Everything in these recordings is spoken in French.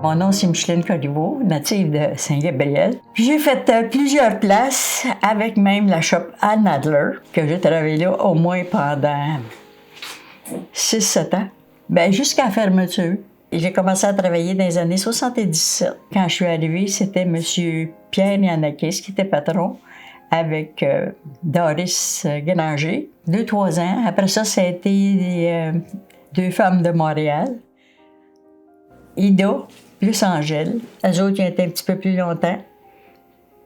Mon nom, c'est Micheline Corriveau, native de Saint-Gabriel. J'ai fait plusieurs places avec même la shop Ann Adler, que j'ai travaillé là au moins pendant 6-7 ans. Bien, jusqu'à la fermeture. Et j'ai commencé à travailler dans les années 77. Quand je suis arrivée, c'était M. Pierre Yanakis qui était patron avec Doris Granger, 2-3 ans. Après ça a été deux femmes de Montréal. Ida, plus Angèle. Eux autres, ils ont été un petit peu plus longtemps.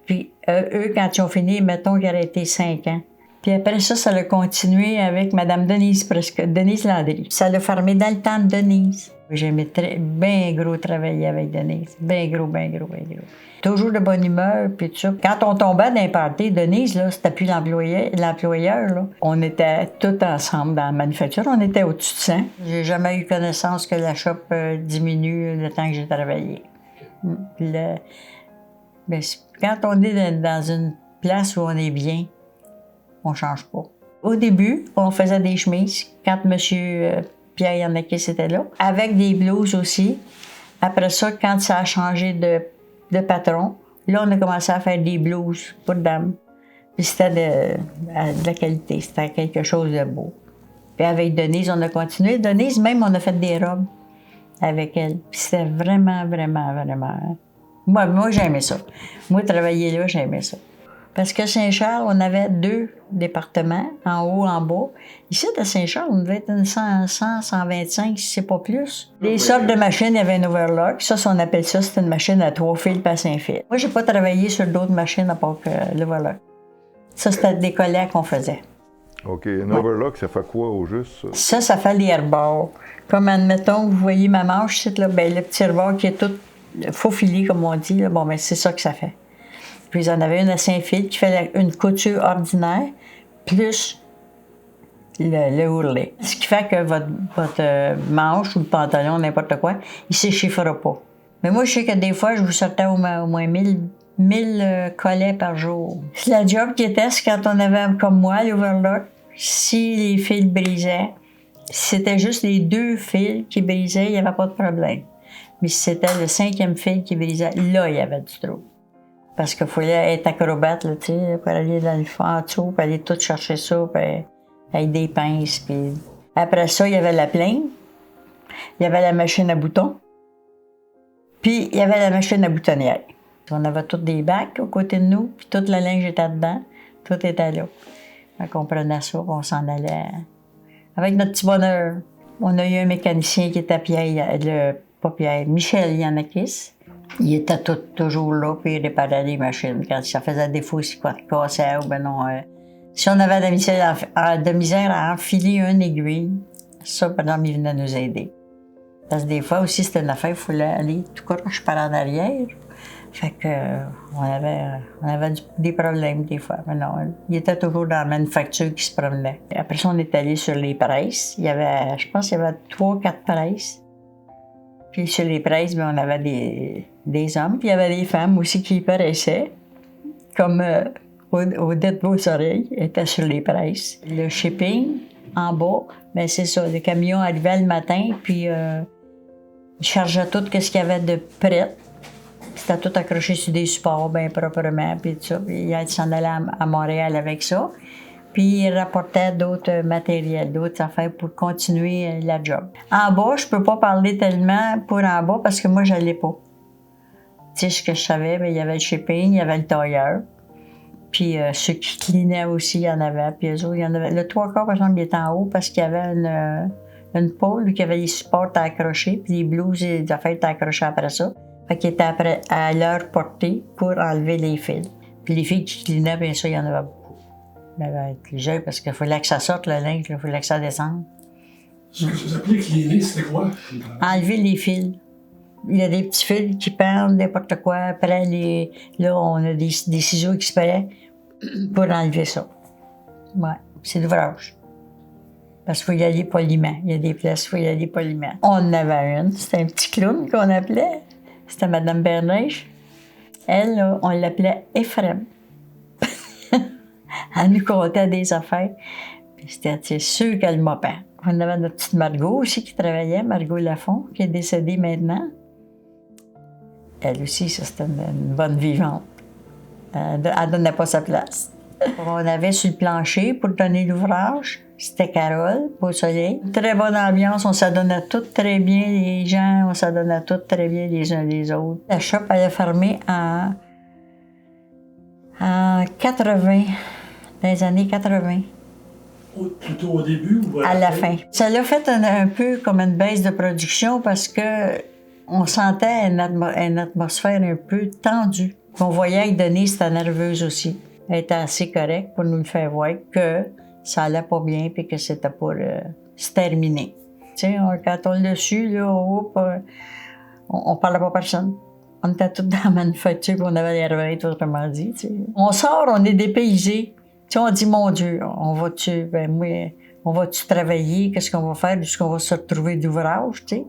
Puis eux, quand ils ont fini, mettons qu'ils auraient été 5 ans. Puis après ça, ça a continué avec Mme Denise Denise Landry. Ça l'a fermé dans le temps de Denise. J'aimais bien gros travailler avec Denise. Bien gros, bien gros, bien gros. Toujours de bonne humeur, puis tout ça. Quand on tombait dans les parties, Denise, là, c'était plus l'employeur, là. On était tous ensemble dans la manufacture. On était au-dessus de 100. J'ai jamais eu connaissance que la shop diminue le temps que j'ai travaillé. Mais quand on est dans une place où on est bien, on change pas. Au début, on faisait des chemises quand M. Pierre Yanakis était là, avec des blouses aussi. Après ça, quand ça a changé de patron, là, on a commencé à faire des blouses pour dames. Puis c'était de la qualité, c'était quelque chose de beau. Puis avec Denise, on a continué. Denise, même, on a fait des robes avec elle. Puis c'était vraiment, vraiment, vraiment... Moi j'aimais ça. Moi, travailler là, j'aimais ça. Parce que Saint-Charles, on avait 2 départements, en haut, en bas. Ici, à Saint-Charles, on devait être 125, si c'est pas plus. Les sortes de machines, il y avait un overlock. Ça, on appelle ça, c'est une machine à 3 fils pas 5 fils. Moi, j'ai pas travaillé sur d'autres machines à part que l'overlock. Ça, c'était des collets qu'on faisait. OK. Un overlock, ça fait quoi au juste? Ça fait les rebords. Comme, admettons, vous voyez ma manche, c'est là, ben, le petit rebord qui est tout faufilé, comme on dit. Là. Bon, ben, c'est ça que ça fait. Puis, ils en avaient une à 5 fils qui fait une couture ordinaire, plus le ourlet. Ce qui fait que votre manche ou le pantalon, n'importe quoi, il ne s'échiffrera pas. Mais moi, je sais que des fois, je vous sortais au moins 1000 collets par jour. La job qui était, c'est quand on avait, comme moi, l'overlock, si les fils brisaient, si c'était juste les 2 fils qui brisaient, il n'y avait pas de problème. Mais si c'était le 5e fil qui brisait, là, il y avait du trouble. Parce qu'il fallait être acrobate, là, tu sais, pour aller dans le fond en dessous, puis aller tout chercher ça, puis avec des pinces. Puis... Après ça, il y avait la plane, il y avait la machine à boutons, puis il y avait la machine à boutonnière. On avait tous des bacs aux côtés de nous, puis toute la linge était dedans, tout était là. Donc on prenait ça, on s'en allait. Avec notre petit bonheur, on a eu un mécanicien qui était Michel Yanakis. Il était toujours là, puis il réparait les machines. Quand ça faisait défaut, si quoi cassait, ou ben non. Si on avait de misère à enfiler une aiguille, ça, par exemple, il venait nous aider. Parce que des fois aussi, c'était une affaire, il fallait aller tout croche par en arrière. Fait que, on avait des problèmes des fois. Mais non, il était toujours dans la manufacture qui se promenait. Après ça, on est allé sur les presses. Je pense qu'il y avait 3-4 presses. Puis sur les presses, bien, on avait des hommes, puis il y avait des femmes aussi qui y paraissaient, comme Odette Beausoreil était sur les presses. Le shipping, en bas, bien c'est ça, le camion arrivait le matin, puis il chargeait tout ce qu'il y avait de prêt. C'était tout accroché sur des supports, bien proprement, puis tout ça. Puis il s'en allait à Montréal avec ça. Puis il rapportait d'autres matériels, d'autres affaires pour continuer la job. En bas, je peux pas parler tellement pour en bas parce que moi, je l'ai pas. Tu sais, ce que je savais, bien, il y avait le shipping, il y avait le tailleur. Puis ceux qui clinaient aussi, il y en avait. Puis eux autres, il y en avait. Le 3/4, par exemple, il était en haut parce qu'il y avait une pôle qui avait les supports à accrocher, puis les blouses et les affaires étaient accrochées après ça. Fait qu'il était à leur portée pour enlever les fils. Puis les filles qui clinaient, bien sûr, il y en avait beaucoup. Il y avait plusieurs parce qu'il fallait que ça sorte le linge, il fallait que ça descende. Ce que vous appelez cleaner, c'était quoi? Enlever les fils. Il y a des petits fils qui pendent, n'importe quoi. Après, là, on a des ciseaux exprès pour enlever ça. Ouais, c'est l'ouvrage. Parce qu'il faut y aller poliment. Il y a des places où il faut y aller poliment. On en avait une, c'était un petit clown qu'on appelait. C'était Mme Bernèche. Elle, là, on l'appelait Ephrem. Elle nous contait des affaires. Puis c'était sûr qu'elle m'a pas. On avait notre petite Margot aussi qui travaillait, Margot Lafont, qui est décédée maintenant. Elle aussi, ça, c'était une bonne vivante. Elle ne donnait pas sa place. On avait sur le plancher pour donner l'ouvrage. C'était Carole, Beau Soleil. Très bonne ambiance, on s'adonnait toutes très bien, les gens, on s'adonnait toutes très bien les uns les autres. La shop, elle a fermé en 80, dans les années 80. Plutôt au début ou À la fin. Ça l'a fait un peu comme une baisse de production parce que on sentait une atmosphère un peu tendue. On voyait que Denise était nerveuse aussi. Elle était assez correcte pour nous le faire voir que ça allait pas bien et que c'était pour se terminer. Tu sais, quand on l'a su, là, on parlait pas à personne. On était tous dans la manufacture et on avait les revêtes, autrement dit. Tu sais. On sort, on est dépaysés. Tu sais, on dit, mon Dieu, on va-tu travailler? Qu'est-ce qu'on va faire? Est-ce qu'on va se retrouver d'ouvrage? Tu sais?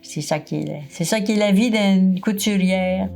C'est ça qui est la vie d'une couturière.